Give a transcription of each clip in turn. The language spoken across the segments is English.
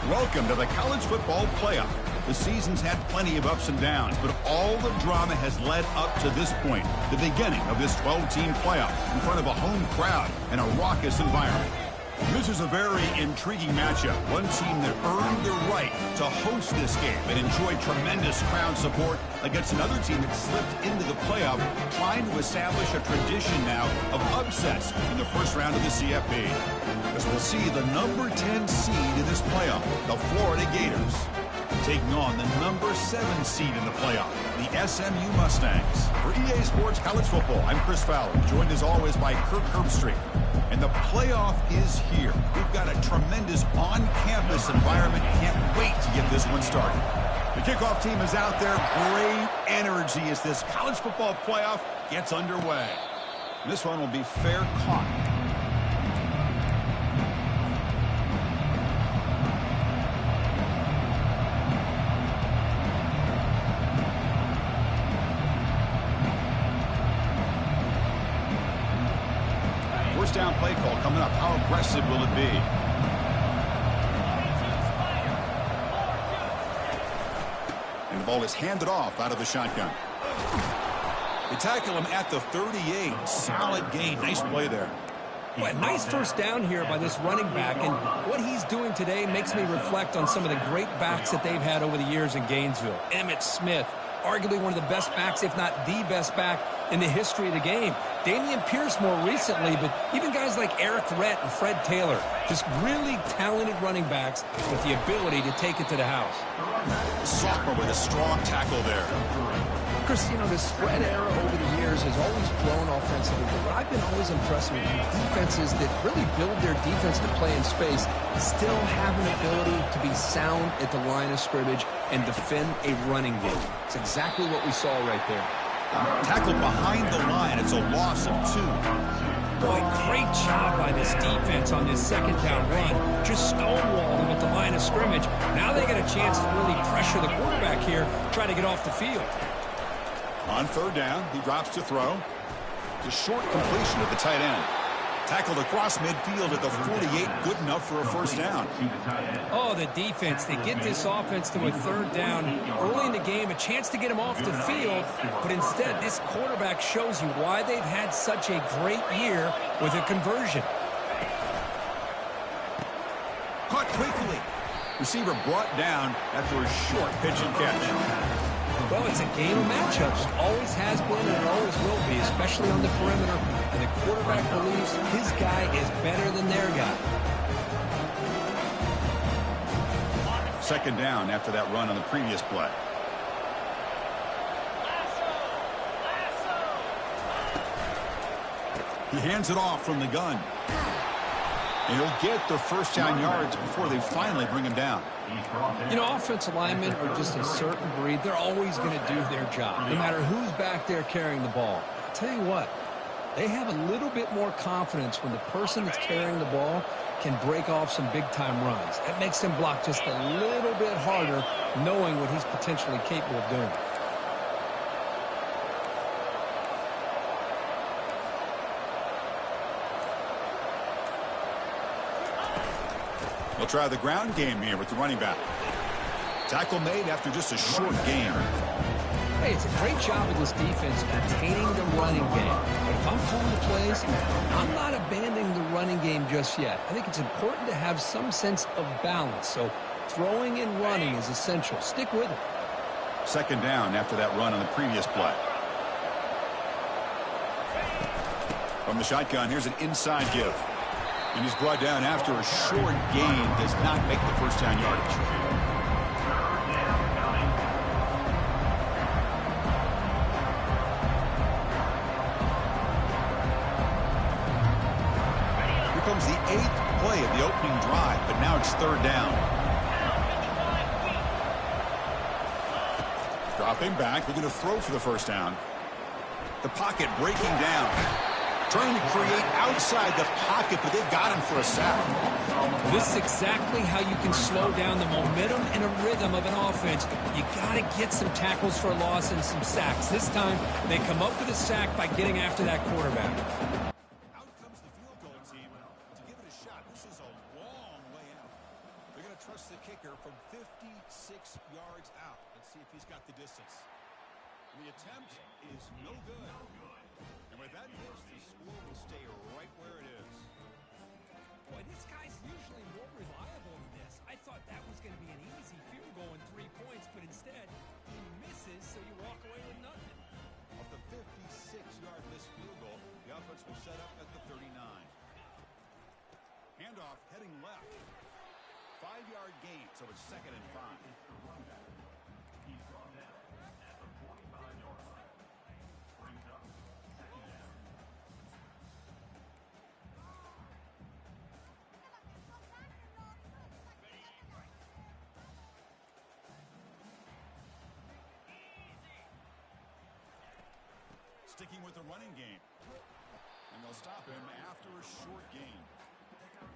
Welcome to the college football playoff. The season's had plenty of ups and downs, but all the drama has led up to this point, the beginning of this 12-team playoff in front of a home crowd and a raucous environment. This is a very intriguing matchup. One team that earned the right to host this game and enjoy tremendous crowd support against another team that slipped into the playoff, trying to establish a tradition now of upsets in the first round of the CFP. As we'll see the number 10 seed in this playoff, the Florida Gators, taking on the number 7 seed in the playoff, the SMU Mustangs. For EA Sports College Football, I'm Chris Fowler, joined as always by Kirk Herbstreit. And the playoff is here. We've got a tremendous on-campus environment. Can't wait to get this one started. The kickoff team is out there. Great energy as this college football playoff gets underway. This one will be fair caught. First down play call coming up. How aggressive will it be? And the ball is handed off out of the shotgun. They tackle him at the 38. Solid gain. Nice play there. Well, nice first down here by this running back, and what he's doing today makes me reflect on some of the great backs that they've had over the years in Gainesville. Emmitt Smith, arguably one of the best backs, if not the best back in the history of the game. Damian Pierce more recently, but even guys like Eric Rhett and Fred Taylor, just really talented running backs with the ability to take it to the house. Sophomore with a strong tackle there. Chris, you know, the spread era over the years has always grown offensively, but I've been always impressed with defenses that really build their defense to play in space, still have an ability to be sound at the line of scrimmage and defend a running game. It's exactly what we saw right there. Tackled behind the line. It's a loss of 2. Boy, great job by this defense on this second down run. Just stonewalled him at the line of scrimmage. Now they get a chance to really pressure the quarterback here, try to get off the field. On third down, he drops to throw. It's a short completion at the tight end. Tackled across midfield at the 48. Good enough for a first down. Oh, the defense. They get this offense to a third down early in the game, a chance to get him off the field. But instead, this quarterback shows you why they've had such a great year with a conversion. Caught quickly. Receiver brought down after a short pitch and catch. Well, it's a game of matchups. Always has been and it always will be, especially on the perimeter. And the quarterback believes his guy is better than their guy. Second down after that run on the previous play. He hands it off from the gun. And he'll get the first down yards before they finally bring him down. You know, offensive linemen are just a certain breed. They're always going to do their job, no matter who's back there carrying the ball. I'll tell you what, they have a little bit more confidence when the person that's carrying the ball can break off some big-time runs. That makes them block just a little bit harder, knowing what he's potentially capable of doing. They'll try the ground game here with the running back. Tackle made after just a short gain. Hey, it's a great job of this defense containing the running game. But if I'm calling the plays, I'm not abandoning the running game just yet. I think it's important to have some sense of balance. So throwing and running is essential. Stick with it. Second down after that run on the previous play. From the shotgun, here's an inside give. And he's brought down after a short gain. Does not make the first down yardage. Here comes the 8th play of the opening drive, but now it's third down. Dropping back, looking to throw for the first down. The pocket breaking down. Trying to create outside the pocket, but they've got him for a sack. This is exactly how you can slow down the momentum and a rhythm of an offense. You got to get some tackles for a loss and some sacks. This time, they come up with a sack by getting after that quarterback. Out comes the field goal team to give it a shot. This is a long way out. They're going to trusts the kicker from 56 yards out. Let's see if he's got the distance. The attempt is no good. And with that miss, the score will stay right where it is. Boy, this guy's usually more reliable than this. I thought that was going to be an easy field goal and 3 points, but instead, he misses, so you walk away with nothing. Off the 56-yard missed field goal, the offense will set up at the 39. Handoff heading left. 5-yard gain, so it's 2nd and 5. He's brought down at the 45-yard line. Brings up 2nd down. Sticking with the running game. And they'll stop him after a short gain.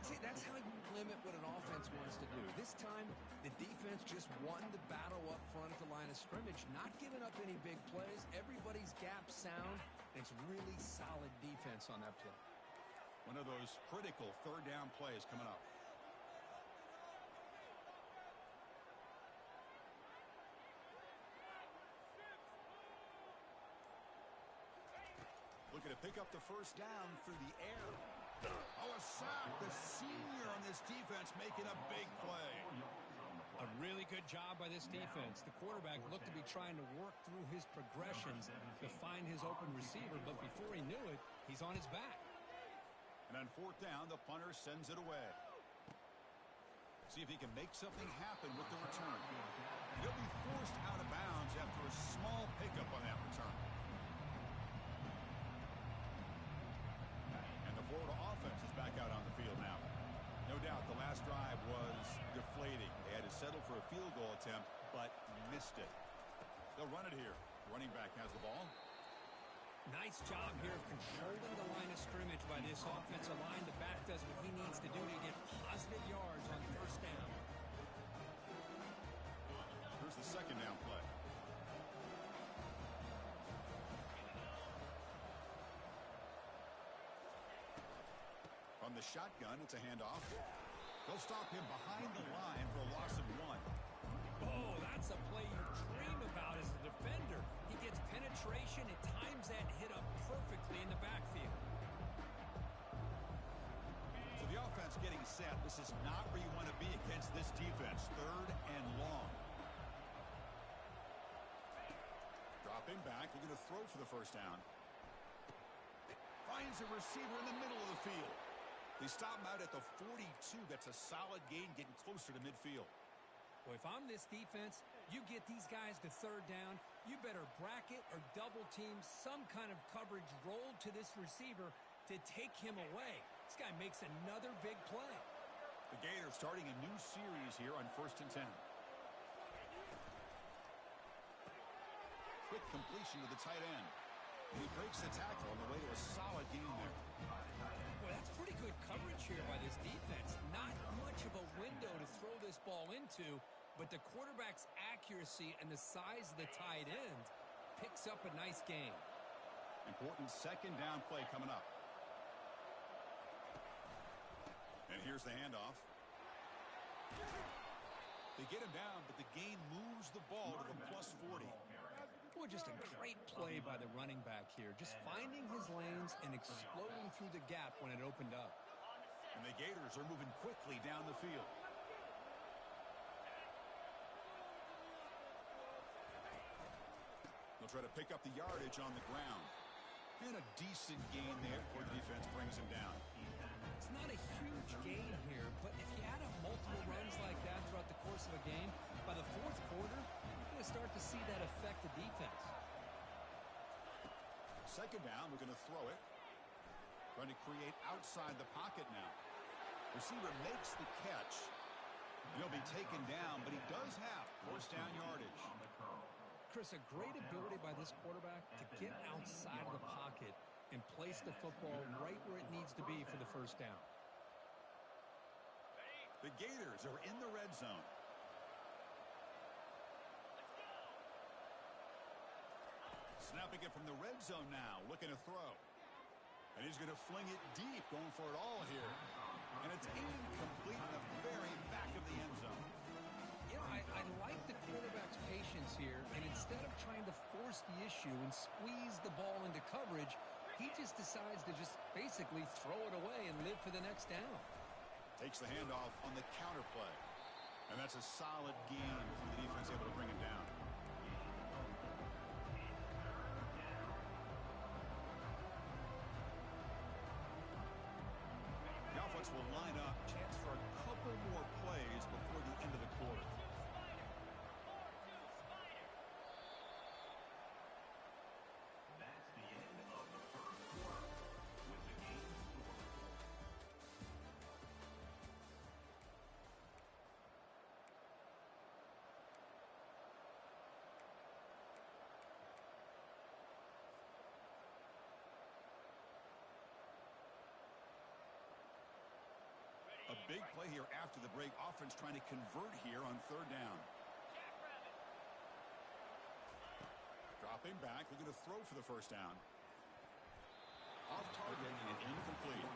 See, that's how you limit what an offense wants to do. This time, the defense just won the battle up front at the line of scrimmage, not giving up any big plays. Everybody's gap sound, and it's really solid defense on that play. One of those critical 3rd down plays coming up. Looking to pick up the 1st down through the air. Oh, a sack. The senior on this defense making a big play. A really good job by this defense. The quarterback looked to be trying to work through his progressions to find his open receiver, but before he knew it, he's on his back. And on 4th down, the punter sends it away. See if he can make something happen with the return. He'll be forced out of bounds after a small pickup on that return. The Florida offense is back out on the field now. No doubt the last drive was deflating. They had to settle for a field goal attempt, but missed it. They'll run it here. The running back has the ball. Nice job here of controlling the line of scrimmage by this offensive line. The back does what he needs to do to get positive yards on 1st down. Here's the 2nd down play. From the shotgun, it's a handoff. They'll stop him behind the line for a loss of 1. Oh, that's a play you dream about as a defender. He gets penetration and times that hit up perfectly in the backfield. So the offense getting set. This is not where you want to be against this defense. 3rd and long. Dropping back, looking to throw for the 1st down. Finds a receiver in the middle of the field. They stop him out at the 42. That's a solid gain, getting closer to midfield. Well, if I'm this defense, you get these guys to 3rd down, you better bracket or double team some kind of coverage roll to this receiver to take him away. This guy makes another big play. The Gators starting a new series here on 1st and 10. Quick completion to the tight end. And he breaks the tackle on the way to a solid game there. Boy, that's pretty good coverage here by this defense. Not much of a window to throw this ball into, but the quarterback's accuracy and the size of the tight end picks up a nice gain. Important 2nd down play coming up. And here's the handoff. They get him down, but the gain moves the ball to the plus 40. Boy, just a great play by the running back here. Just finding his lanes and exploding through the gap when it opened up. And the Gators are moving quickly down the field. They'll try to pick up the yardage on the ground. And a decent gain there before the defense brings him down. It's not a huge gain here, but if you add up multiple runs like that throughout the course of a game, by the 4th quarter, you're going to start to see that affect the defense. 2nd down, we're going to throw it. Trying to create outside the pocket now. Receiver makes the catch. He'll be taken down, but he does have 1st down yardage. Chris, a great ability by this quarterback to get outside of the pocket and place the football right where it needs to be for the 1st down. The Gators are in the red zone. Snapping it from the red zone now, looking to throw. And he's going to fling it deep, going for it all here. And it's incomplete in the very back of the end zone. He just decides to just basically throw it away and live for the next down. Takes the handoff on the counter play. And that's a solid gain for the defense able to bring him down. The offense will line up. Chance for a couple more plays before the end of the quarter. That's the end of the first quarter with the game score. A big play here after the break. Offense trying to convert here on third down. Dropping back, looking to throw for the first down. Off target and incomplete.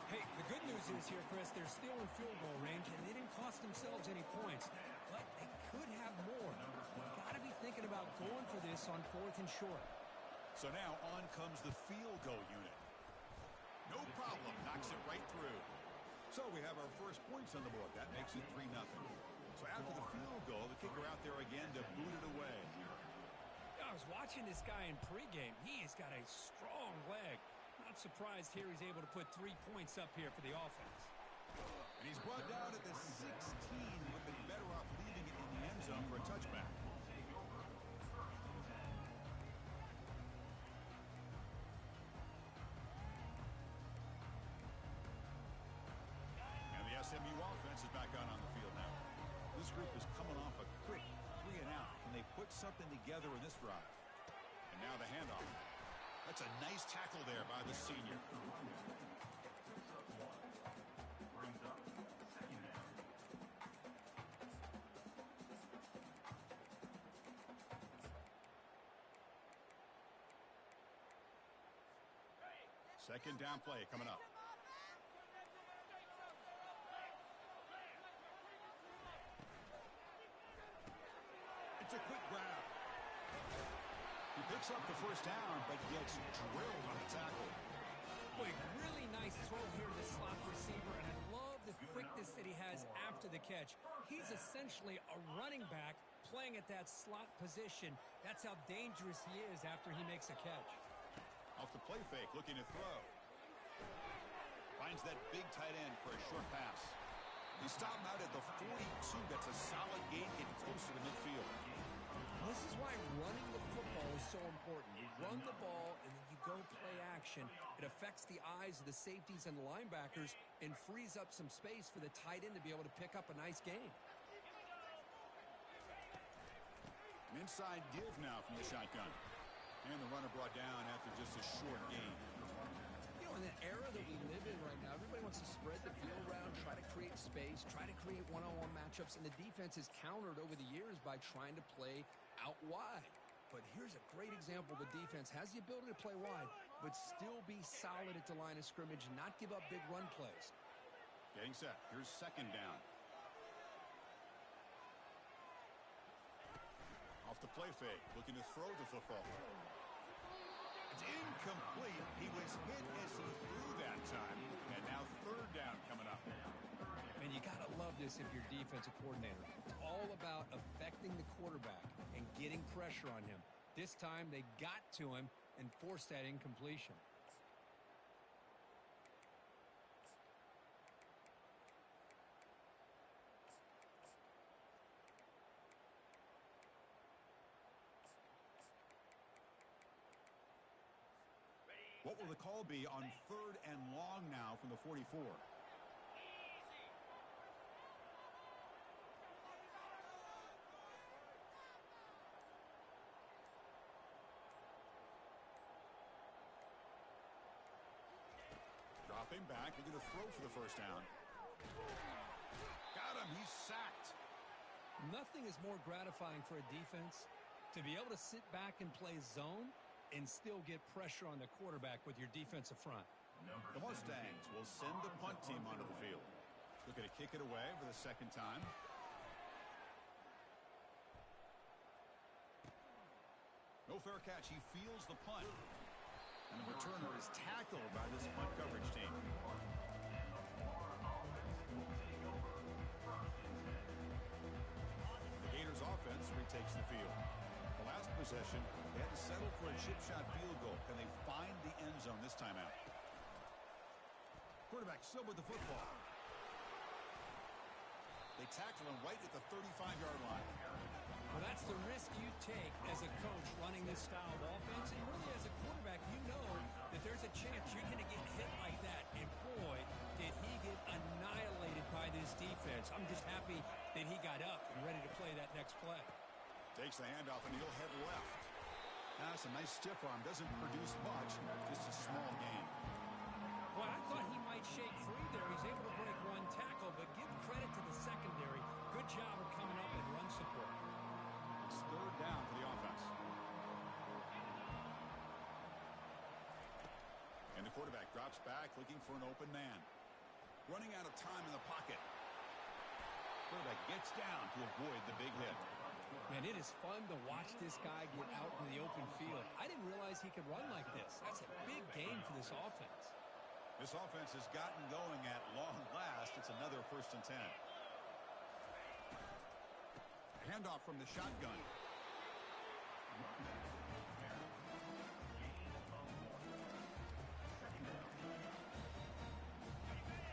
Hey, the good news is here, Chris, they're still in field goal range, and they didn't cost themselves any points. But they could have more. You've got to be thinking about going for this on 4th and short. So now on comes the field goal unit. No problem, knocks it right through. So we have our first points on the board. That makes it 3-0. So after the field goal, the kicker out there again to boot it away. I was watching this guy in pregame. He has got a strong leg. Not surprised here he's able to put 3 points up here for the offense. And he's brought down at the 16. Would have been better off leaving it in the end zone for a touchback. And the SMU offense is back out on the field now. This group is coming off a quick 3-and-out. Can they put something together in this drive? And now the handoff. That's a nice tackle there by the senior. Brings up second down. Second down play coming up. It's a quick grab. He picks up the first down, but gets drilled on the tackle. Boy, really nice throw here to the slot receiver, and I love the quickness that he has after the catch. He's essentially a running back playing at that slot position. That's how dangerous he is after he makes a catch. Off the play fake, looking to throw. Finds that big tight end for a short pass. He stopped him out at the 42. That's a solid gain, getting closer to midfield. This is why running the football is so important. You run the ball, and then you go play action. It affects the eyes of the safeties and the linebackers and frees up some space for the tight end to be able to pick up a nice gain. An inside give now from the shotgun. And the runner brought down after just a short gain. You know, in the era that we live in right now, everybody wants to spread the field around, try to create space, try to create one-on-one matchups, and the defense is countered over the years by trying to play out wide. But here's a great example. The defense has the ability to play wide, but still be solid at the line of scrimmage and not give up big run plays. Getting set. Here's second down. Off the play fake, looking to throw the football. It's incomplete. He was hit as he threw that time. And now third down coming up. And you got to love this if you're defensive coordinator. It's all about affecting the quarterback and getting pressure on him. This time they got to him and forced that incompletion. What will the call be on third and long now from the 44? Dropping back, looking to throw for the first down. Got him, he's sacked. Nothing is more gratifying for a defense to be able to sit back and play zone and still get pressure on the quarterback with your defensive front. The Mustangs will send the punt team onto the field. Looking to kick it away for the second time. No fair catch. He feels the punt. And the returner is tackled by this punt coverage team. The Gators offense retakes the field. The last possession, they had to settle for a chip shot field goal. Can they find the end zone this time out? Quarterback still with the football. They tackle him right at the 35-yard line. Well, that's the risk you take as a coach running this style of offense. And really, as a quarterback, you know that there's a chance you're going to get hit like that. And boy, did he get annihilated by this defense. I'm just happy that he got up and ready to play that next play. Takes the handoff, and he'll head left. That's a nice stiff arm. Doesn't produce much. Just a small gain. Well, I thought he might shake free there. He's able to break one tackle, but give credit to the secondary. Good job of coming up and run support. It's third down for the offense. And the quarterback drops back, looking for an open man. Running out of time in the pocket. Quarterback gets down to avoid the big hit. Man, it is fun to watch this guy get out in the open field. I didn't realize he could run like this. That's a big game for this offense. This offense has gotten going at long last. It's another 1st and 10. Handoff from the shotgun.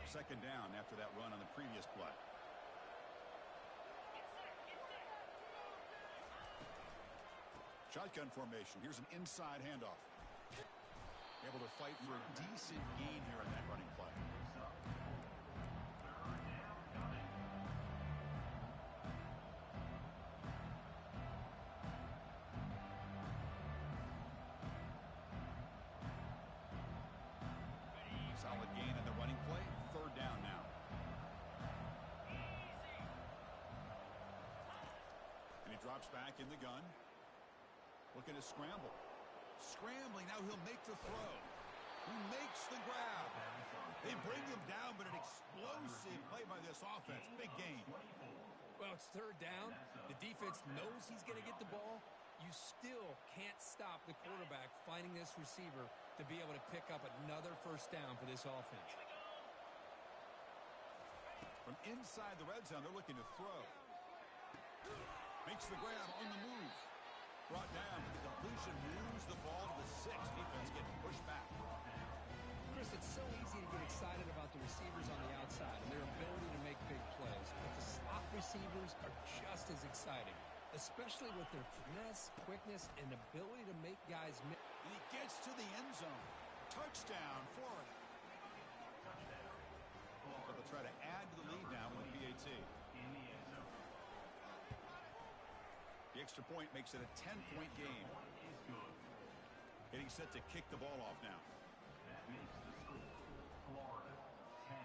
Second down after that run on the previous play. Shotgun formation. Here's an inside handoff. Able to fight for a decent gain here in that running play. Solid gain in the running play. Third down now. And he drops back in the gun. Looking to scramble. Scrambling, now he'll make the throw. He makes the grab. They bring him down, but an explosive play by this offense. Big gain. Well, it's third down. The defense knows he's going to get the ball. You still can't stop the quarterback finding this receiver to be able to pick up another first down for this offense. From inside the red zone, they're looking to throw. Makes the grab on the move. Brought down. The completion moves the ball to the 6. Defense getting pushed back. Chris, it's so easy to get excited about the receivers on the outside and their ability to make big plays. But the slot receivers are just as exciting, especially with their finesse, quickness, and ability to make guys miss. And he gets to the end zone. Touchdown, Florida. So they'll try to add to the lead now with the PAT. The extra point makes it a 10-point game. Getting set to kick the ball off now. That makes the score Florida 10,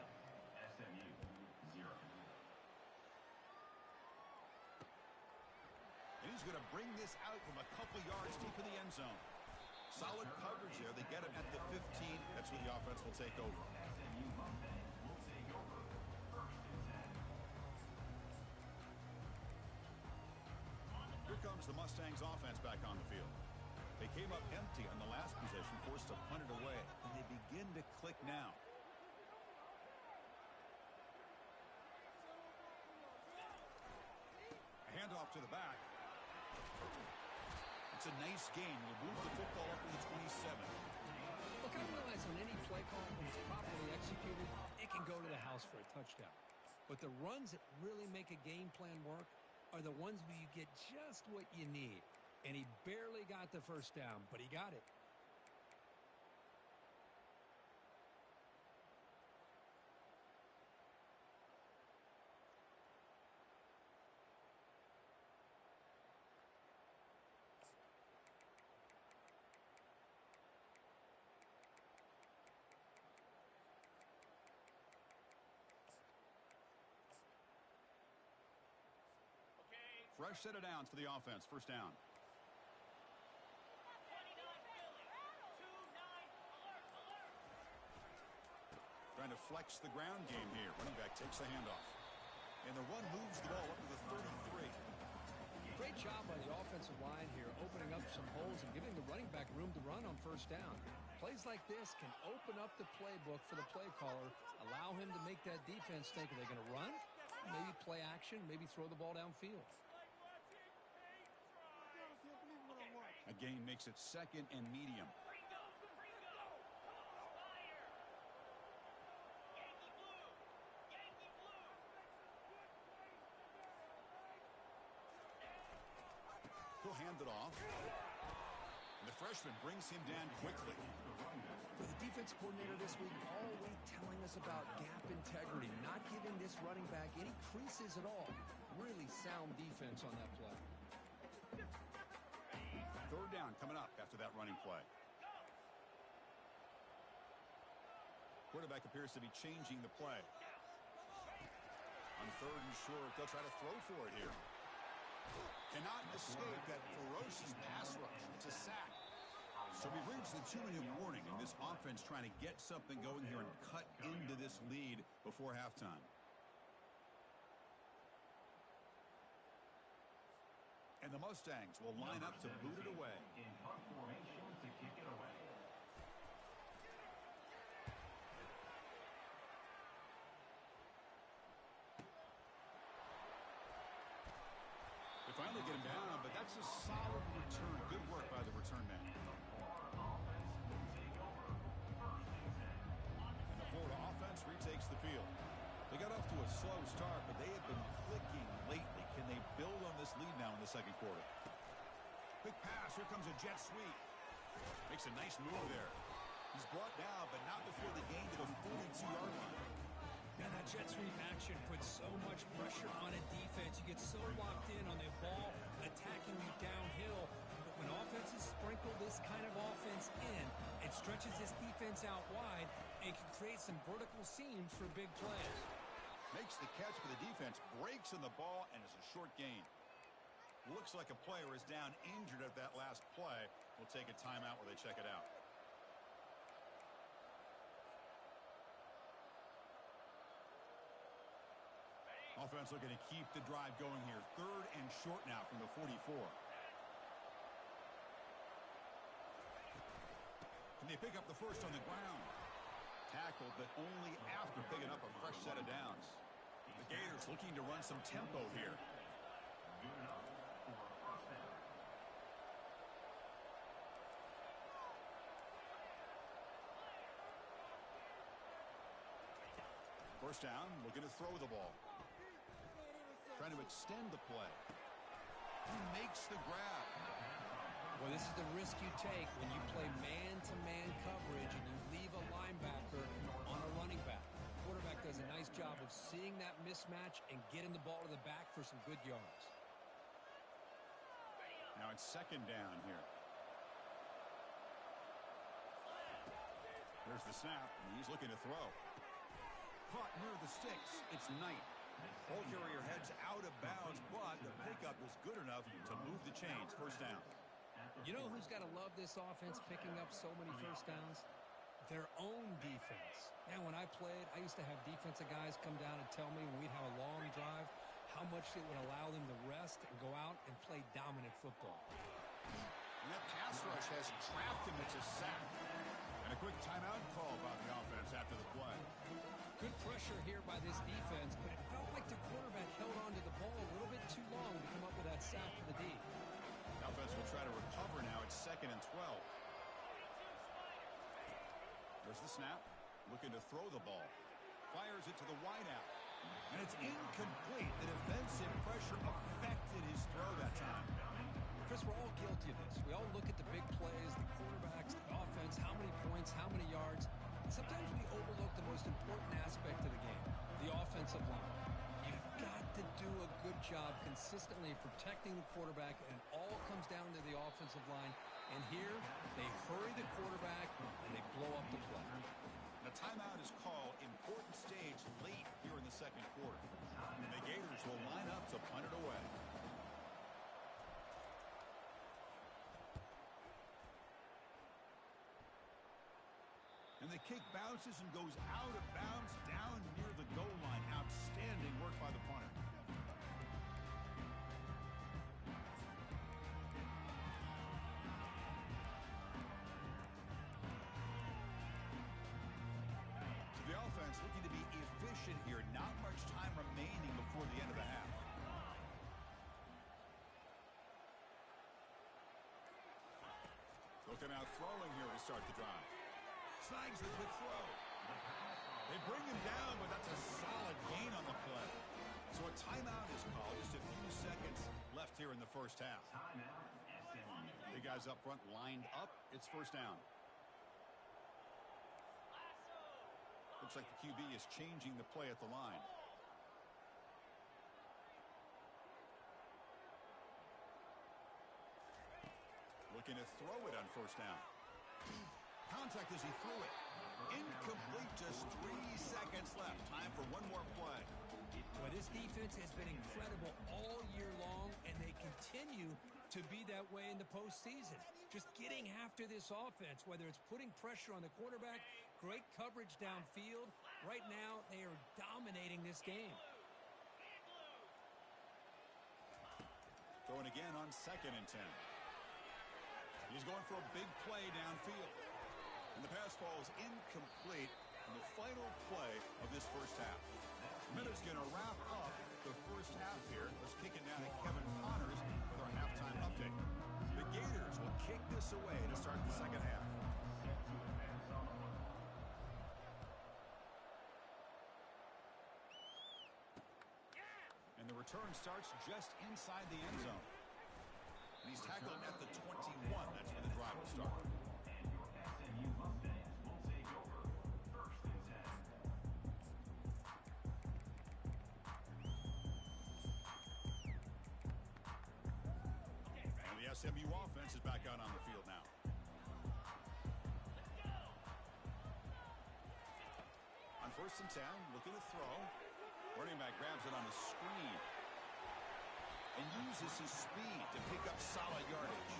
SMU 0. And he's going to bring this out from a couple yards deep in the end zone. Solid coverage there. They get him at the 15. That's when the offense will take over. SMU Mustangs will take over 1st and 10. Here comes the Mustangs offense back on the field. They came up empty on the last possession, forced to punt it away, and they begin to click now. A handoff to the back. It's a nice gain. We'll move the football up to the 27. Look, I realize on any play call, when it's properly executed, it can go to the house for a touchdown. But the runs that really make a game plan work are the ones where you get just what you need. And he barely got the first down, but he got it. Fresh set of downs for the offense. First down. Trying to flex the ground game here. Running back takes the handoff. And the run moves the ball up to the 33. Great job by the offensive line here, opening up some holes and giving the running back room to run on first down. Plays like this can open up the playbook for the play caller, allow him to make that defense think, are they going to run? Maybe play action, maybe throw the ball downfield. A gain makes it 2nd and medium. He'll hand it off. And the freshman brings him down quickly. The defense coordinator this week all week telling us about gap integrity, not giving this running back any creases at all. Really sound defense on that play. 3rd down coming up after that running play. Quarterback appears to be changing the play. On 3rd and short, they'll try to throw for it here. Cannot escape that ferocious pass rush. It's a sack. So we've reached the 2-minute warning, and this offense trying to get something going here and cut into this lead before halftime. And the Mustangs will line up to boot it away. In punt formation to kick it away. They finally get him down, but that's a solid return. Good work by the return man. And the Florida offense retakes the field. They got off to a slow start, but they have been clicking lately. Can they build on this lead now in the 2nd quarter? Quick pass. Here comes a jet sweep. Makes a nice move there. He's brought down, but not before the gain to the 42-yard line. Man, that jet sweep action puts so much pressure on a defense. You get so locked in on the ball attacking you downhill. But when offenses sprinkle this kind of offense in, it stretches this defense out wide and can create some vertical seams for big plays. Makes the catch for the defense, breaks in the ball, and is a short gain. Looks like a player is down injured at that last play. We'll take a timeout where they check it out. Offense looking to keep the drive going here. 3rd and short now from the 44. Can they pick up the first on the ground? Tackled, but only after picking up a fresh set of downs. The Gators looking to run some tempo here. Good enough for a 1st down. First down, looking to throw the ball. Trying to extend the play. He makes the grab. Well, this is the risk you take when you play man-to-man coverage and you leave a linebacker on a running back. The quarterback does a nice job of seeing that mismatch and getting the ball to the back for some good yards. Now it's 2nd down here. There's the snap, and he's looking to throw. Caught near the sticks. It's Knight. Ball carrier heads out of bounds, but the pickup is good enough to move the chains. First down. You know who's got to love this offense picking up so many first downs? Their own defense. Man, when I played, I used to have defensive guys come down and tell me when we'd have a long drive how much it would allow them to rest and go out and play dominant football. And that pass rush has trapped him. It's a sack. And a quick timeout call by the offense after the play. Good pressure here by this defense, but it felt like the quarterback held on to the ball a little bit too long to come up with that sack for the D. The offense will try to recover now. It's 2nd and 12. There's the snap. Looking to throw the ball. Fires it to the wideout. And it's incomplete. The defensive pressure affected his throw that time. Chris, we're all guilty of this. We all look at the big plays, the quarterbacks, the offense, how many points, how many yards. And sometimes we overlook the most important aspect of the game, the offensive line. You've got to do a good job consistently protecting the quarterback, and it all comes down to the offensive line. And here, they hurry the quarterback, and they blow up the play. The timeout is called. Important stage late here in the 2nd quarter. And the Gators will line up to punt it away. And the kick bounces and goes out of bounds down near the goal line. Outstanding work by the punter. before the end of the half. Looking out throwing here to start the drive. Snags the quick throw. They bring him down, but that's a solid gain on the play. So a timeout is called. Just a few seconds left here in the first half. Timeout, SMU. The guys up front lined up. It's first down. Looks like the QB is changing the play at the line. Looking to throw it on first down. Contact as he threw it. Incomplete, just 3 seconds left. Time for one more play. Well, this defense has been incredible all year long, and they continue to be that way in the postseason. Just getting after this offense, whether it's putting pressure on the quarterback, great coverage downfield. Right now, they are dominating this game. Throwing again on 2nd and 10. He's going for a big play downfield. And the pass falls incomplete in the final play of this first half. Minutes going to wrap up the first half here. Let's kick it down to Kevin Connors with our halftime update. The Gators will kick this away to start the second half. And the return starts just inside the end zone. And he's tackled at the 21. That's where the drive will start. And your SMU Mustangs will take over 1st and 10. And the SMU offense is back out on the field now. On 1st and 10, looking to throw. Running back grabs it on a screen and uses his speed to pick up solid yardage.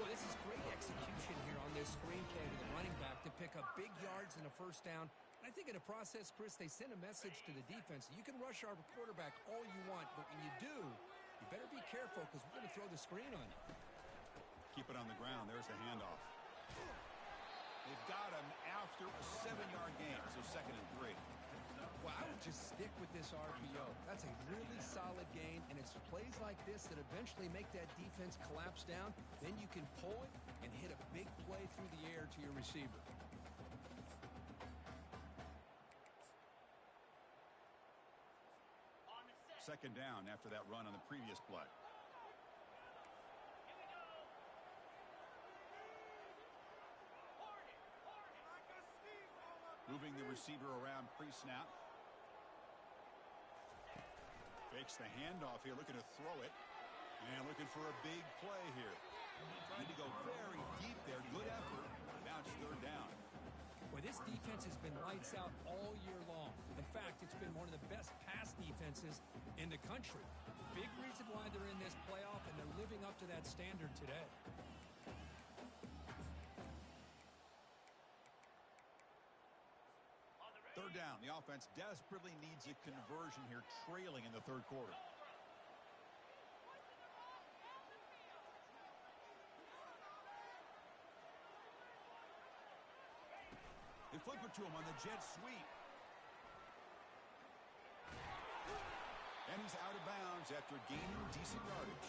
Well, this is great execution here on this screen play to the running back to pick up big yards and a first down. And I think in the process, Chris, they send a message to the defense. You can rush our quarterback all you want, but when you do, you better be careful because we're going to throw the screen on you. Keep it on the ground. There's the handoff. They've got him after a 7-yard gain, so 2nd and 3. Well, I would just stick with this RPO. That's a really solid gain, and it's plays like this that eventually make that defense collapse down. Then you can pull it and hit a big play through the air to your receiver. Second down after that run on the previous play. Moving the receiver around pre-snap. Fakes the handoff here, looking to throw it. And looking for a big play here. Trying to go very deep there. Good effort. Now it's 3rd down. Well, this defense has been lights out all year long. In fact, it's been one of the best pass defenses in the country. Big reason why they're in this playoff, and they're living up to that standard today. Third down. The offense desperately needs a conversion here, trailing in the 3rd quarter. They flip it to him on the jet sweep. And he's out of bounds after gaining decent yardage.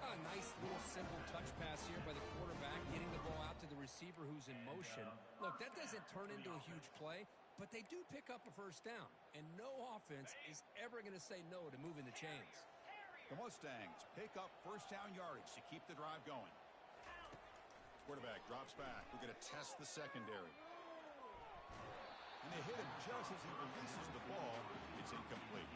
A nice little simple touch pass here by the quarterback, getting the ball out to the receiver who's in motion. Look, that doesn't turn into a huge play, but they do pick up a first down. And no offense is ever going to say no to moving the chains. The Mustangs pick up first down yardage to keep the drive going. Quarterback drops back. We're going to test the secondary. And they hit him just as he releases the ball. It's incomplete.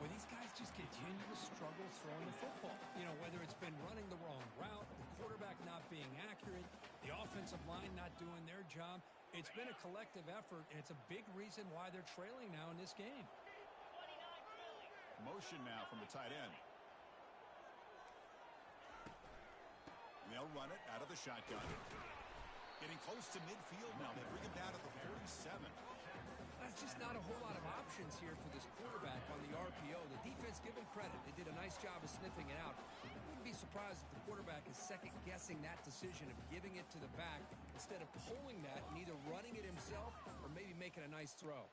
Well, these guys just continue to struggle throwing the football. You know, whether it's been running the wrong route, the quarterback not being accurate, the offensive line not doing their job. It's been a collective effort, and it's a big reason why they're trailing now in this game. Motion now from the tight end. And they'll run it out of the shotgun. Getting close to midfield now. They bring him down to the 47. That's just not a whole lot of options here for this quarterback on the RPO. The defense, give them credit. They did a nice job of sniffing it out. I wouldn't be surprised if the quarterback is second-guessing that decision of giving it to the back instead of pulling that and either running it himself or maybe making a nice throw.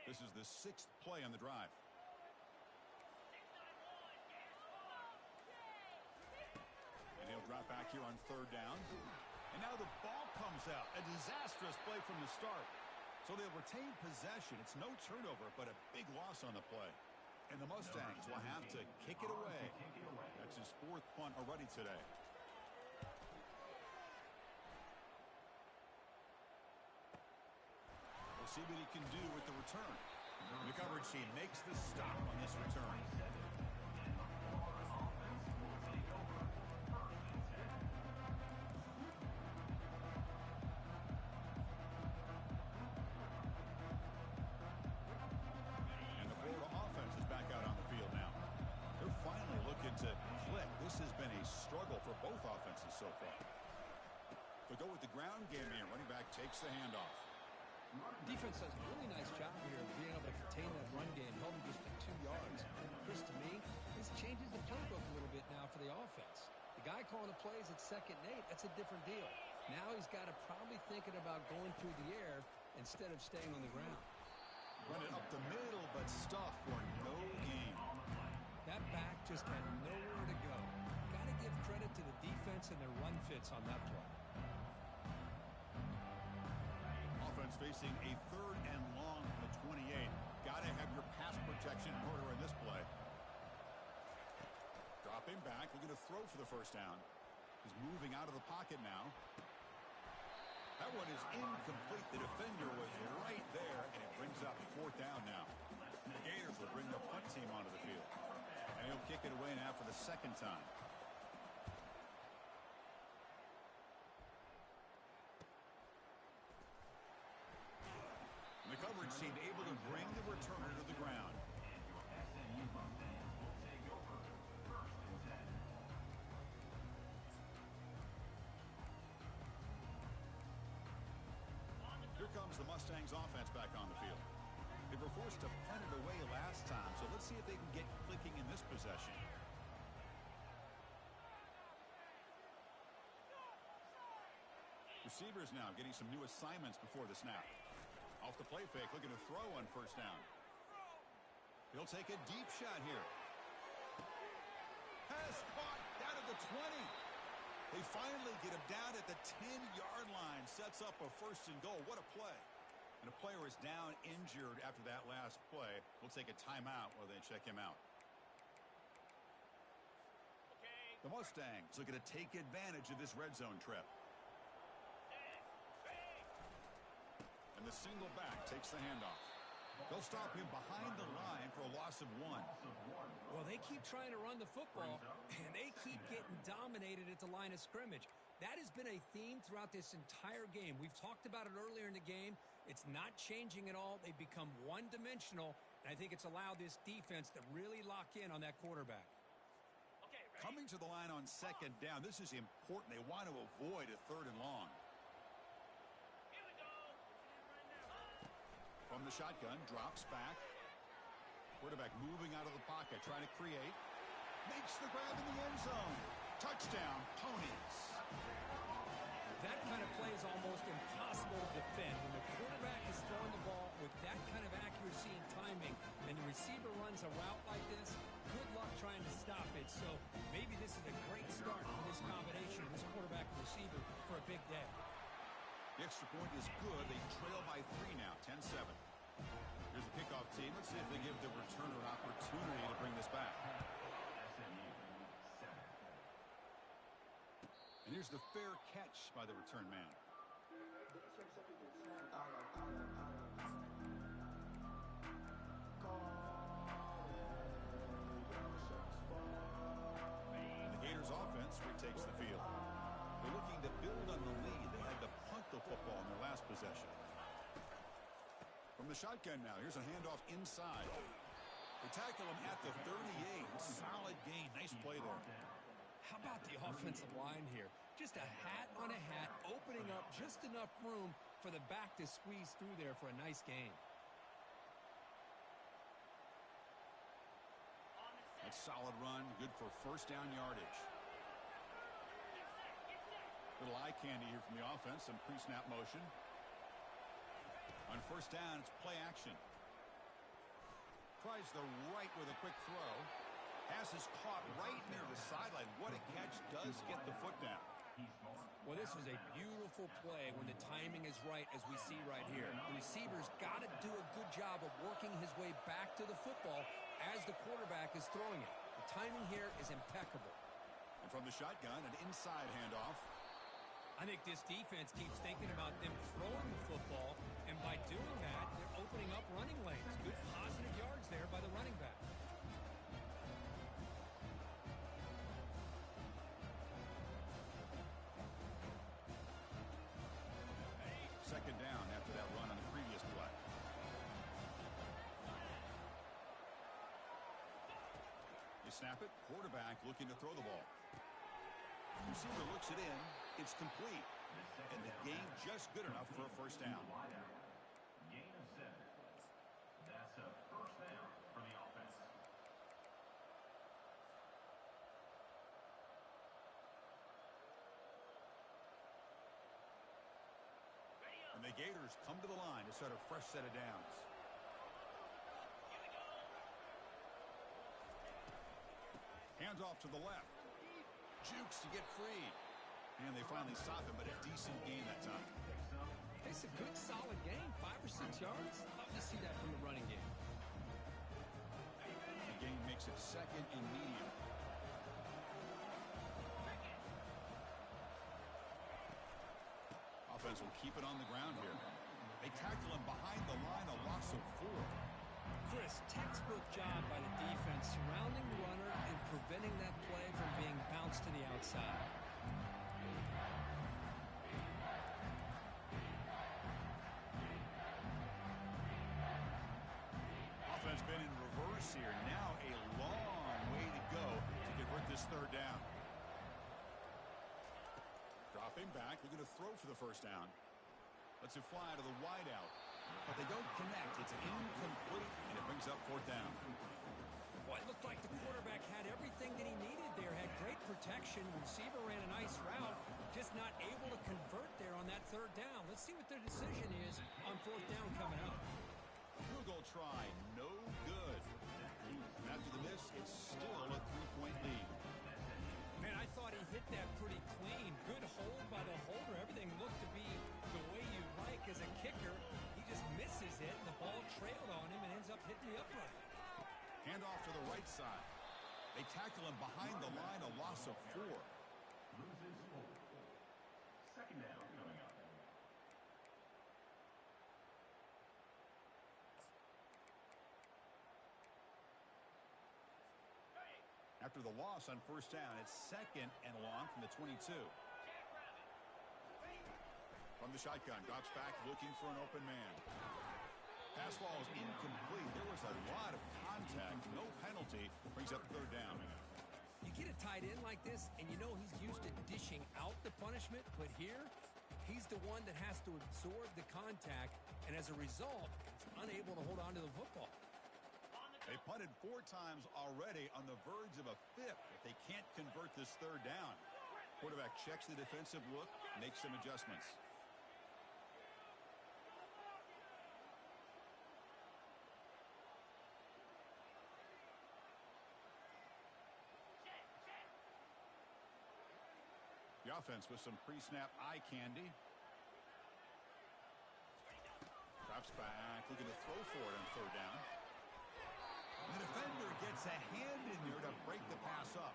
This is the 6th play on the drive. And he'll drop back here on 3rd down. And now the ball comes out. A disastrous play from the start. So they'll retain possession. It's no turnover, but a big loss on the play. And the Mustangs will have to kick it away. That's his 4th punt already today. We'll see what he can do with the return. The coverage team makes the stop on this return. Finally looking to click. This has been a struggle for both offenses so far. They go with the ground game here. Running back takes the handoff. Defense does a really nice job here of being able to contain that run game, held him just to 2 yards. Chris, to me, this changes the playbook a little bit now for the offense. The guy calling the plays at 2nd and 8, that's a different deal. Now he's got to probably thinking about going through the air instead of staying on the ground. Run it up the middle, but stuff for no gain. That back just had nowhere to go. Got to give credit to the defense and their run fits on that play. Offense facing a 3rd and long from the 28. Got to have your pass protection in order in this play. Dropping back, looking to throw for the 1st down. He's moving out of the pocket now. That one is incomplete. The defender was right there, and it brings up 4th down now. The Gators will bring the punt team onto the field. And he'll kick it away now for the 2nd time. And the coverage team able to bring the returner to the ground. SMU Mustangs will take over 1st and 10. Here comes the Mustangs offense back on the field. They were forced to punt it away last time, so let's see if they can get clicking in this possession. Receivers now getting some new assignments before the snap. Off the play fake, looking to throw on 1st down. He'll take a deep shot here. Pass caught down at the 20. They finally get him down at the 10-yard line. Sets up a 1st and goal. What a play. And a player is down injured after that last play. We'll take a timeout while they check him out. Okay. The Mustangs looking to take advantage of this red zone trip. And the single back takes the handoff. They'll stop him behind the line for a loss of 1. Well, they keep trying to run the football, and they keep getting dominated at the line of scrimmage. That has been a theme throughout this entire game. We've talked about it earlier in the game. It's not changing at all. They've become one-dimensional, and I think it's allowed this defense to really lock in on that quarterback. Okay, ready? Coming to the line on 2nd down, this is important. They want to avoid a 3rd and long. Here we go. From the shotgun, drops back. Quarterback moving out of the pocket, trying to create. Makes the grab in the end zone. Touchdown, Ponies. That kind of play is almost impossible to defend. When the quarterback is throwing the ball with that kind of accuracy and timing, and the receiver runs a route like this, good luck trying to stop it. So maybe this is a great start for this combination of this quarterback and receiver for a big day. The extra point is good. They trail by 3 now, 10-7. Here's the kickoff team. Let's see if they give the returner an opportunity to bring this back. And here's the fair catch by the return man. The Gators offense retakes the field. They're looking to build on the lead. They had to punt the football in their last possession. From the shotgun now, here's a handoff inside. They tackle him at the 38. Solid gain. Nice play there. How about the offensive line here? Just a hat on a hat, opening up just enough room for the back to squeeze through there for a nice gain. That's solid run, good for first down yardage. Little eye candy here from the offense, some pre-snap motion. On first down, it's play action. Tries the right with a quick throw. Pass is caught right near the sideline. What a catch. Does get the foot down. Well, this was a beautiful play when the timing is right, as we see right here. The receiver's got to do a good job of working his way back to the football as the quarterback is throwing it. The timing here is impeccable. And from the shotgun, an inside handoff. I think this defense keeps thinking about them throwing the football, and by doing that, they're opening up running lanes. Good positive yards there by the running back. Second down after that run on the previous play. You snap it, quarterback looking to throw the ball. Receiver looks it in, it's complete. And the gain just good enough for a first down. Gain of 7. That's a first down for the offense. And the Gators come to the line to start a fresh set of downs. Hands off to the left. Jukes to get free. And they finally stop him, but a decent gain that time. It's a good, solid gain. 5 or 6 yards. Love to see that from the running game. The gain makes it second and medium. Offense will keep it on the ground here. They tackle him behind the line, a loss of 4. Chris, textbook job by the defense surrounding the runner and preventing that play from being bounced to the outside. Offense been in reverse here. Now a long way to go to convert this third down. Dropping back, looking to throw for the first down. Lets it fly to the wideout. But they don't connect. It's incomplete, and it brings up fourth down. Well, it looked like the quarterback had everything that he needed there. Had great protection. Receiver ran a nice route. Just not able to convert there on that third down. Let's see what their decision is on fourth down coming up. Field goal try, no good. After the miss, it's still a 3-point lead. Man, I thought he hit that pretty clean. Good hold by the holder. Everything looked to be the way you like as a kicker. He just misses it, and the ball trailed on him and ends up hitting the upright. Hand off to the right side. They tackle him behind the line, a loss of 4. Loses 4. Second down coming up. After the loss on first down, it's second and long from the 22. From the shotgun, drops back looking for an open man. Pass ball is incomplete. There was a lot of contact. No penalty. Brings up third down. You get a tight end like this, and you know he's used to dishing out the punishment, but here, he's the one that has to absorb the contact, and as a result, he's unable to hold on to the football. They punted 4 times already, on the verge of a 5th if they can't convert this third down. Quarterback checks the defensive look, makes some adjustments. The offense with some pre-snap eye candy. Drops back, looking to throw for it on third down. The defender gets a hand in there to break the pass up.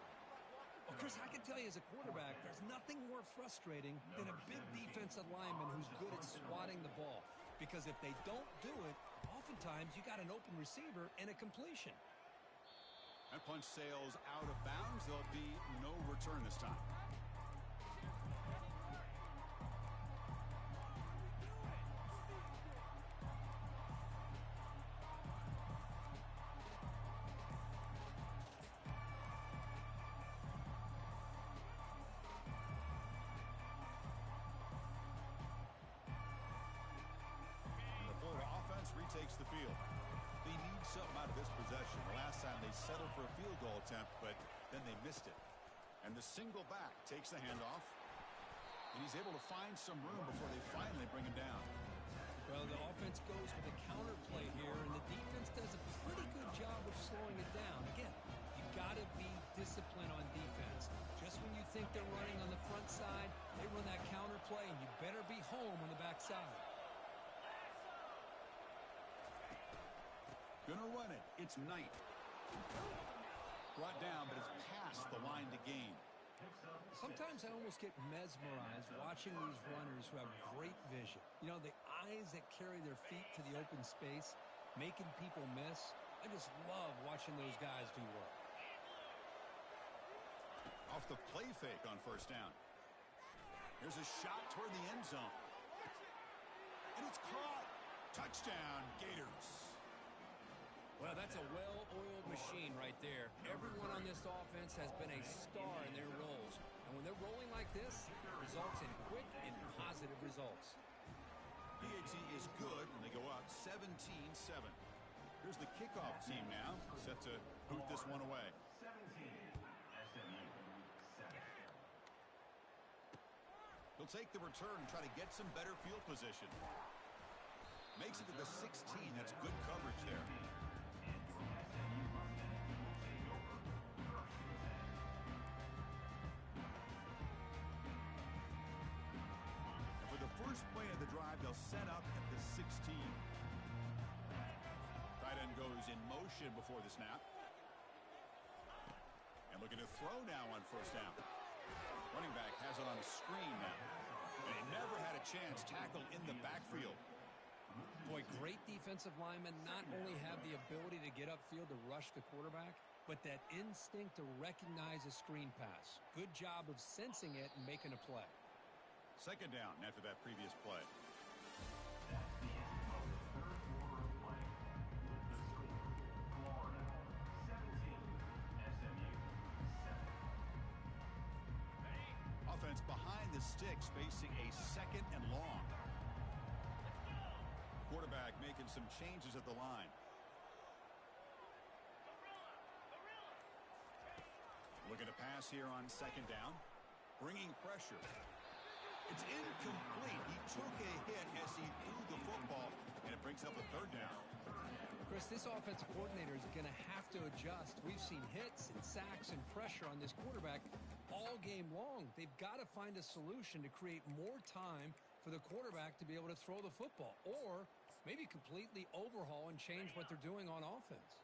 Well, Chris, I can tell you as a quarterback, there's nothing more frustrating than a big defensive lineman who's good at swatting the ball. Because if they don't do it, oftentimes you got an open receiver and a completion. That punch sails out of bounds. There'll be no return this time. Retakes the field. They need something out of this possession. The last time they settled for a field goal attempt, but then they missed it. And the single back takes the handoff, and he's able to find some room before they finally bring him down. Well, the offense goes with a counter play here, and the defense does a pretty good job home on the backside. Gonna run it. It's Knight. Brought down, but it's past the line to gain. Sometimes I almost get mesmerized watching these runners who have great vision. You know, the eyes that carry their feet to the open space, making people miss. I just love watching those guys do work. Off the play fake on first down. Here's a shot toward the end zone. And it's caught. Touchdown, Gators. Well, that's a well-oiled machine right there. Everyone on this offense has been a star in their roles. And when they're rolling like this, it results in quick and positive results. PAT is good, and they go up 17-7. Here's the kickoff team now, set to boot this one away. 17, SMU, 7. He'll take the return and try to get some better field position. Makes it to the 16. That's good coverage there. First play of the drive, they'll set up at the 16. Tight end goes in motion before the snap. And looking to throw now on first down. Running back has it on a screen now. And he never had a chance tackled in the backfield. Boy, great defensive linemen not only have the ability to get upfield to rush the quarterback, but that instinct to recognize a screen pass. Good job of sensing it and making a play. Second down after that previous play. That's the end of the third quarter of play. With the score, Florida 17, SMU 7. Offense behind the sticks facing a second and long. Quarterback making some changes at the line. Looking to pass here on second down. Bringing pressure. It's incomplete. He took a hit as he threw the football, and it brings up a third down. Chris, this offensive coordinator is going to have to adjust. We've seen hits and sacks and pressure on this quarterback all game long. They've got to find a solution to create more time for the quarterback to be able to throw the football, or maybe completely overhaul and change what they're doing on offense.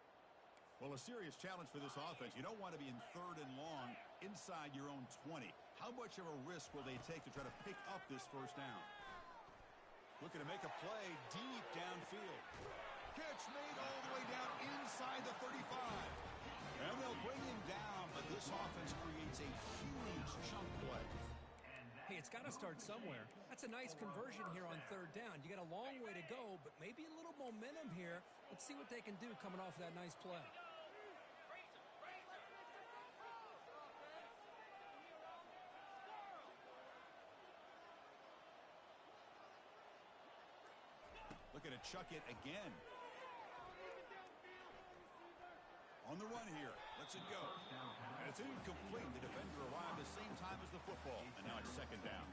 Well, a serious challenge for this offense. You don't want to be in third and long inside your own 20. How much of a risk will they take to try to pick up this first down? Looking to make a play deep downfield. Catch made all the way down inside the 35. And they'll bring him down, but this offense creates a huge chunk play. Hey, it's got to start somewhere. That's a nice conversion here on third down. You got a long way to go, but maybe a little momentum here. Let's see what they can do coming off of that nice play. Looking to chuck it again. On the run here. Lets it go. And it's incomplete. The defender arrived the same time as the football. And now it's second down.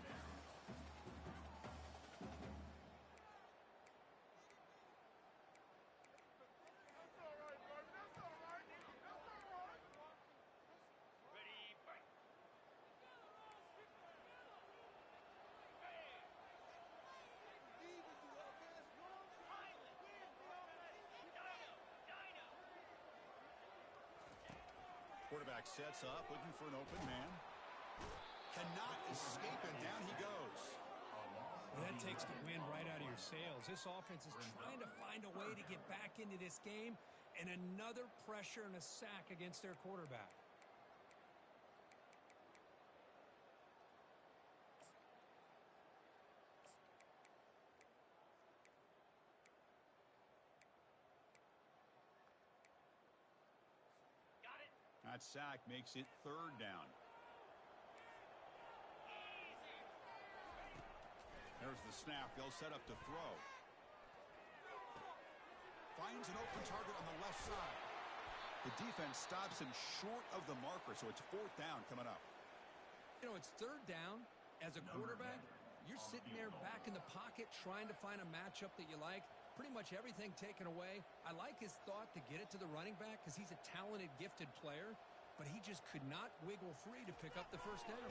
Quarterback sets up, looking for an open man. Cannot escape it. Down he goes. Well, that takes the wind right out of your sails. This offense is trying to find a way to get back into this game, and another pressure and a sack against their quarterback. That sack makes it third down. There's the snap. They'll set up to throw. Finds an open target on the left side. The defense stops him short of the marker, so it's fourth down coming up. You know, it's third down. As a quarterback, you're sitting there back in the pocket trying to find a matchup that you like. Pretty much everything taken away. I like his thought to get it to the running back because he's a talented, gifted player, but he just could not wiggle free to pick up the first down.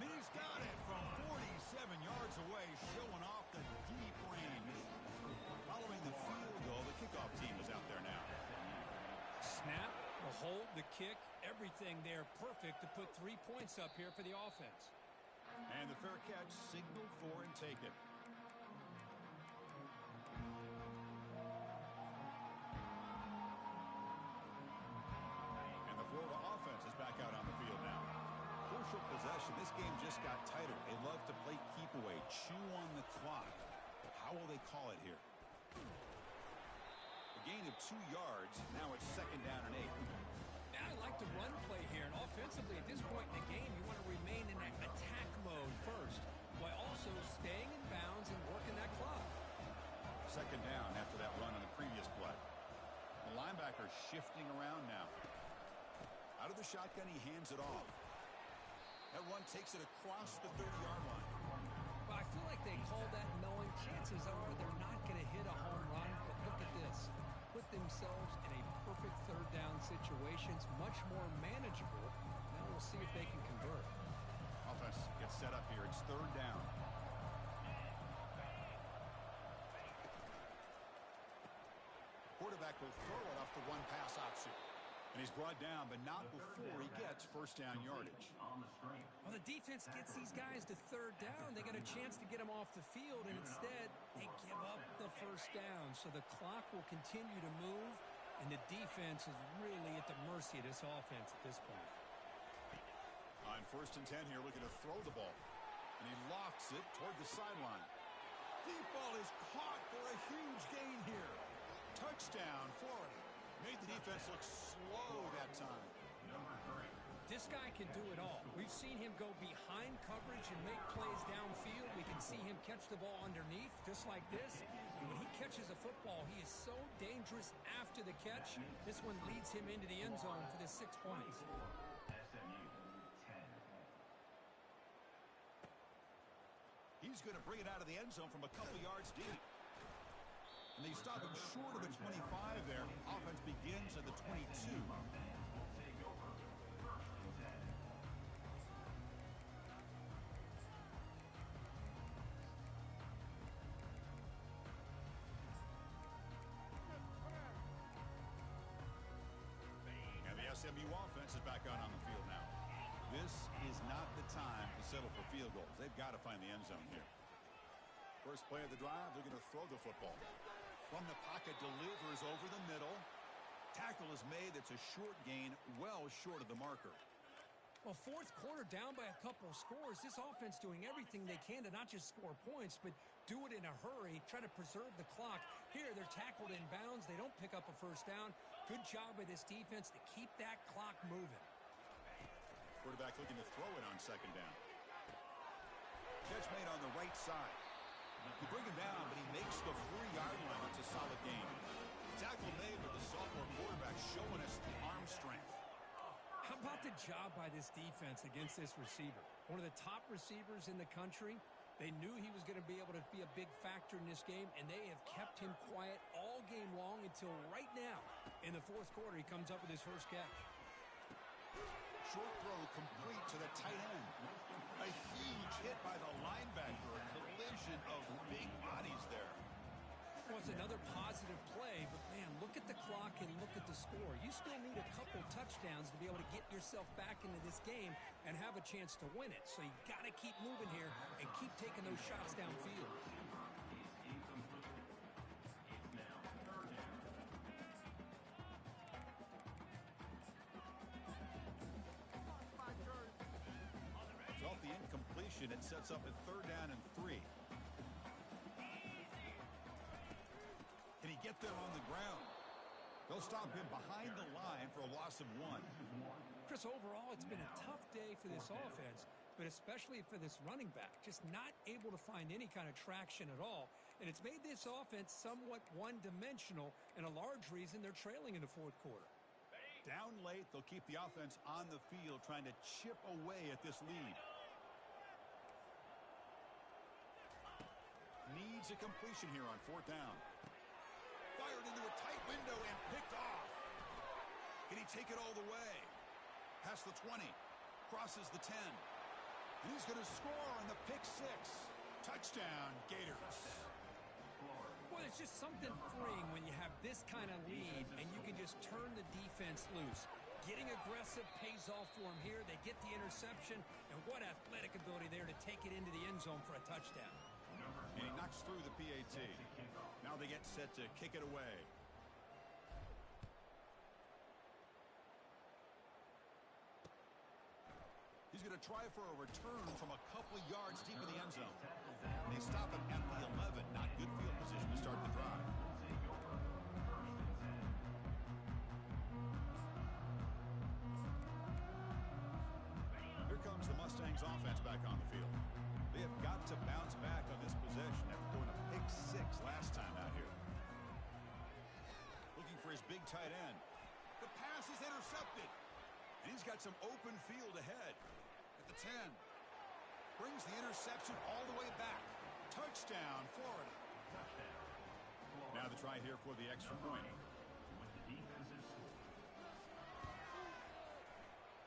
And he's got it from 47 yards away, showing off the deep range. Following the field goal, the kickoff team is out there now. Snap, the hold, the kick, everything there perfect to put 3 points up here for the offense. And the fair catch signaled for and taken. And the Florida offense is back out on the field now. Crucial possession. This game just got tighter. They love to play keep away, chew on the clock. How will they call it here? A gain of 2 yards. Now it's 2nd down and 8. Now I like the run play here, and offensively at this point in the game, you want to remain in that attack mode first, while also staying in bounds and working that clock. 2nd down after that run on the previous play. The linebacker shifting around now. Out of the shotgun, he hands it off. That run takes it across the 30-yard line. Well, I feel like they called that knowing chances are they're not going to hit a home run, but look at this. Put themselves in a perfect 3rd down situation. It's much more manageable. Now we'll see if they can convert. Offense gets set up here. It's 3rd down. Quarterback will throw it off the one-pass option. And he's brought down, but not before he gets 1st down yardage. Well, the defense gets these guys to 3rd down. They got a chance to get them off the field, and instead they give up the 1st down. So the clock will continue to move, and the defense is really at the mercy of this offense at this point. On 1st and 10 here, looking to throw the ball. And he lofts it toward the sideline. Deep ball is caught for a huge gain here. Touchdown, Florida. Made the defense look slow that time. This guy can do it all. We've seen him go behind coverage and make plays downfield. We can see him catch the ball underneath, just like this. And when he catches a football, he is so dangerous after the catch. This one leads him into the end zone for the 6 points. SMU 10. He's going to bring it out of the end zone from a couple yards deep. And they stop him short of the 25 there. Offense begins at the 22. And the SMU offense is back out on the field now. This is not the time to settle for field goals. They've got to find the end zone here. First play of the drive, they're going to throw the football. From the pocket, delivers over the middle. Tackle is made. That's a short gain, well short of the marker. Well, 4th quarter down by a couple of scores. This offense doing everything they can to not just score points, but do it in a hurry, try to preserve the clock. Here, they're tackled in bounds. They don't pick up a 1st down. Good job by this defense to keep that clock moving. Quarterback looking to throw it on 2nd down. Catch made on the right side. You bring him down, but he makes the 3-yard line. It's a solid game. Tackle made with the sophomore quarterback showing us the arm strength. How about the job by this defense against this receiver? One of the top receivers in the country. They knew he was going to be able to be a big factor in this game, and they have kept him quiet all game long until right now. In the 4th quarter, he comes up with his first catch. Short throw complete to the tight end. A huge hit by the linebacker. A collision of big bodies there. Well, it's another positive play, but, man, look at the clock and look at the score. You still need a couple touchdowns to be able to get yourself back into this game and have a chance to win it. So you got to keep moving here and keep taking those shots downfield. So off the incompletion, it sets up at 3rd down and 3. Can he get there on the ground? They'll stop him behind the line for a loss of 1. Chris, overall, it's been a tough day for this offense, but especially for this running back. Just not able to find any kind of traction at all. And it's made this offense somewhat one-dimensional, and a large reason they're trailing in the 4th quarter. Down late, they'll keep the offense on the field trying to chip away at this lead. Needs a completion here on 4th down. Fired into a tight window and picked off. Can he take it all the way? Past the 20. Crosses the 10. And he's going to score on the pick six. Touchdown, Gators. Well, it's just something freeing when you have this kind of lead and you can just turn the defense loose. Getting aggressive pays off for them here. They get the interception, and what athletic ability there to take it into the end zone for a touchdown. And he knocks through the PAT. Now they get set to kick it away. He's going to try for a return from a couple of yards deep in the end zone. And they stop him at the 11. Not good field position to start the drive. Here comes the Mustangs offense back on the field. They have got to bounce back on this possession after throwing a pick six last time out here. Looking for his big tight end. The pass is intercepted. And he's got some open field ahead at the 10. Brings the interception all the way back. Touchdown, Florida. Now the try here for the extra point.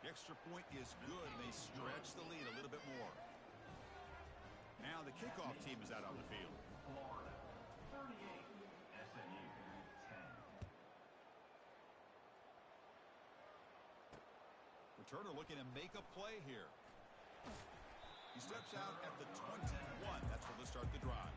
The extra point is good. They stretch the lead a little bit more. Now the kickoff team is out on the field. Florida 38, SMU 10. Returner looking to make a play here. He steps out at the 21. That's where they'll start the drive.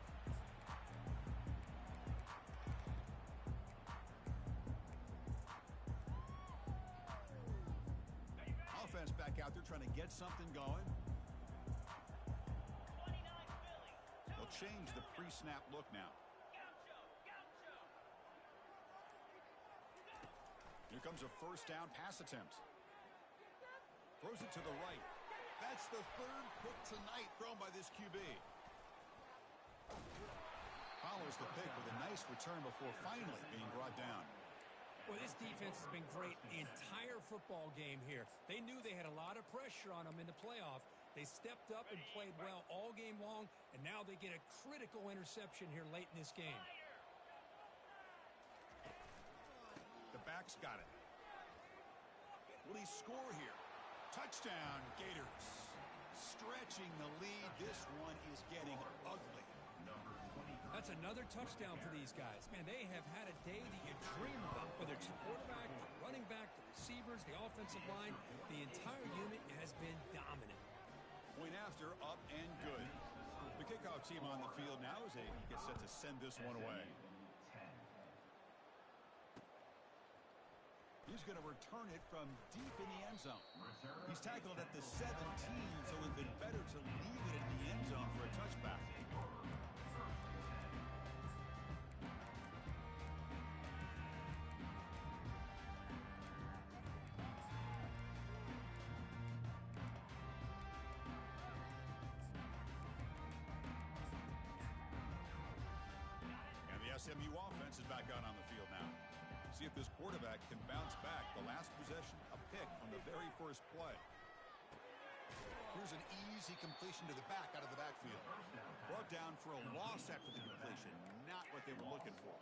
Offense back out there trying to get something going. They'll change the pre-snap look now. Here comes a first down pass attempt. Throws it to the right. That's the third pick tonight thrown by this QB. Follows the pick with a nice return before finally being brought down. Well, this defense has been great the entire football game here. They knew they had a lot of pressure on them in the playoff. They stepped up and played well all game long, and now they get a critical interception here late in this game. The back's got it. Will he score here? Touchdown, Gators. Stretching the lead. This one is getting ugly. That's another touchdown for these guys. Man, they have had a day that you dream about, whether it's the quarterback, the running back, the receivers, the offensive line. The entire unit has been dominant. Point after, up and good. The kickoff team on the field now as they get set to send this one away. He's going to return it from deep in the end zone. He's tackled at the 17, so it would have been better to leave it in the end zone for a touchback. And the SMU offense is back out on the field now. See if this quarterback can bounce back. The last possession, a pick on the very first play. Here's an easy completion to the back out of the backfield. Brought down for a loss after the completion. Not what they were looking for.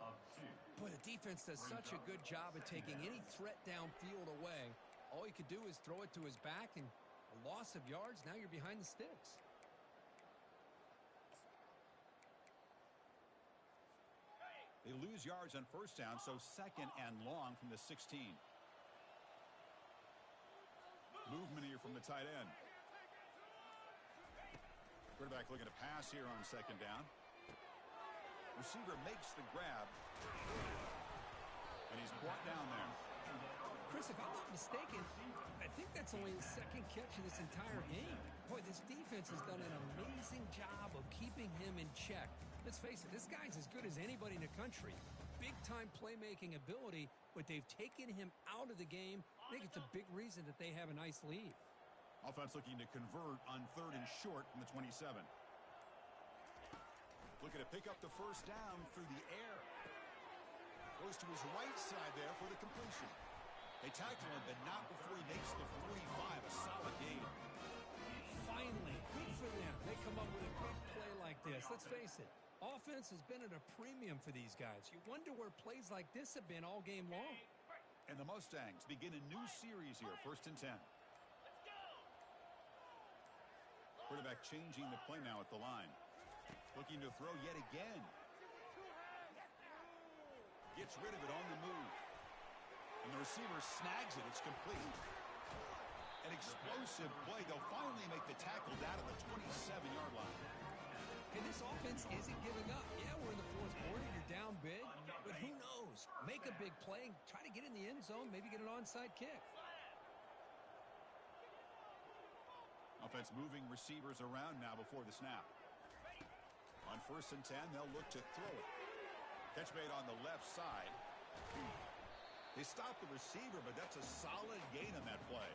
Boy, the defense does such a good job of taking any threat downfield away. All he could do is throw it to his back, and a loss of yards, now you're behind the sticks. They lose yards on first down, so second and long from the 16. Movement here from the tight end. Quarterback looking to pass here on second down. Receiver makes the grab. And he's brought down there. Chris, if I'm not mistaken, I think that's only his second catch of this entire game. Boy, this defense has done an amazing job of keeping him in check. Let's face it, this guy's as good as anybody in the country. Big-time playmaking ability, but they've taken him out of the game. I think it's a big reason that they have a nice lead. Offense looking to convert on third and short from the 27. Looking to pick up the first down through the air. Goes to his right side there for the completion. They tackle him, but not before he makes the 45. A solid game. Finally, good for them. They come up with a big play like this. Let's face it, offense has been at a premium for these guys. You wonder where plays like this have been all game long. And the Mustangs begin a new series here, 1st and 10. Quarterback changing the play now at the line. Looking to throw yet again. Gets rid of it on the move. And the receiver snags it. It's complete. An explosive play. They'll finally make the tackle down at the 27-yard line. And this offense isn't giving up. Yeah, we're in the fourth quarter. You're down big. But who knows? Make a big play. Try to get in the end zone. Maybe get an onside kick. Offense moving receivers around now before the snap. On 1st and 10, they'll look to throw it. Catch made on the left side. They stop the receiver, but that's a solid gain on that play.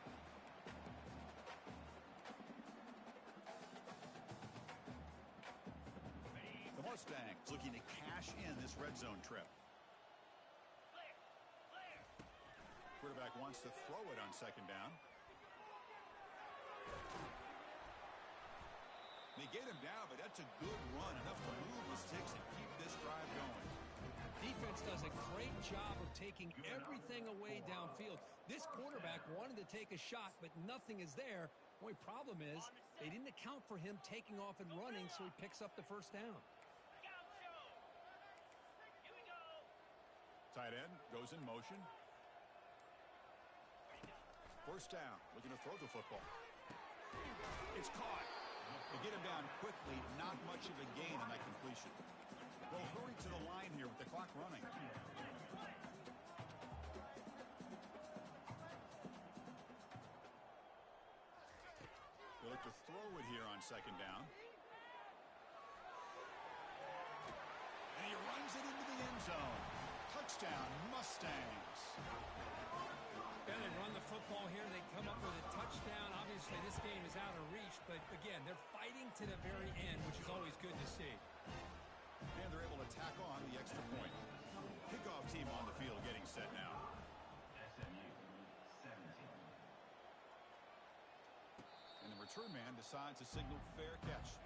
The Mustangs looking to cash in this red zone trip. Quarterback wants to throw it on 2nd down. They get him down, but that's a good run. Enough to move the sticks and keep this drive going. Defense does a great job of taking everything away downfield. This quarterback wanted to take a shot, but nothing is there. The only problem is they didn't account for him taking off and running, so he picks up the 1st down. Tight end goes in motion. 1st down, looking to throw the football. It's caught. They get him down quickly, not much of a gain on that completion. They'll hurry to the line here with the clock running. They look to throw it here on 2nd down. And he runs it into the end zone. Touchdown, Mustangs. Yeah, they run the football here. They come up with a touchdown. Obviously, this game is out of reach, but again, they're fighting to the very end, which is always good to see. And they're able to tack on the extra point. Kickoff team on the field getting set now. SMU 17. And the return man decides to signal fair catch.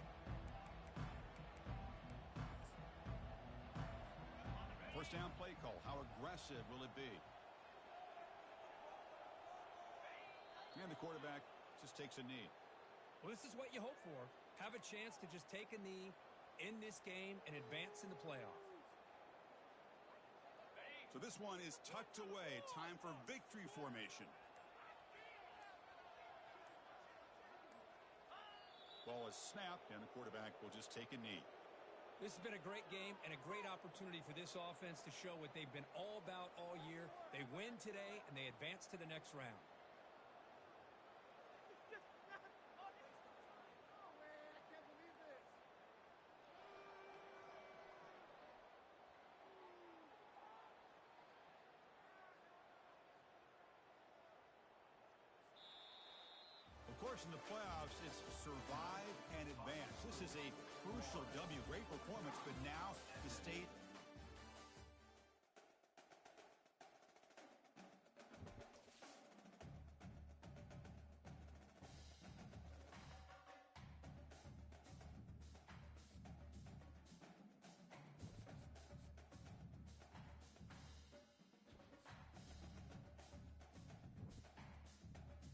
First down play call. How aggressive will it be? And the quarterback just takes a knee. Well, this is what you hope for. Have a chance to just take a knee in this game and advance in the playoff. So this one is tucked away. Time for victory formation. Ball is snapped, and the quarterback will just take a knee. This has been a great game and a great opportunity for this offense to show what they've been all about all year. They win today, and they advance to the next round. Of course, in the playoffs, it's survive and advance. This is a crucial W. Great performance, but now the state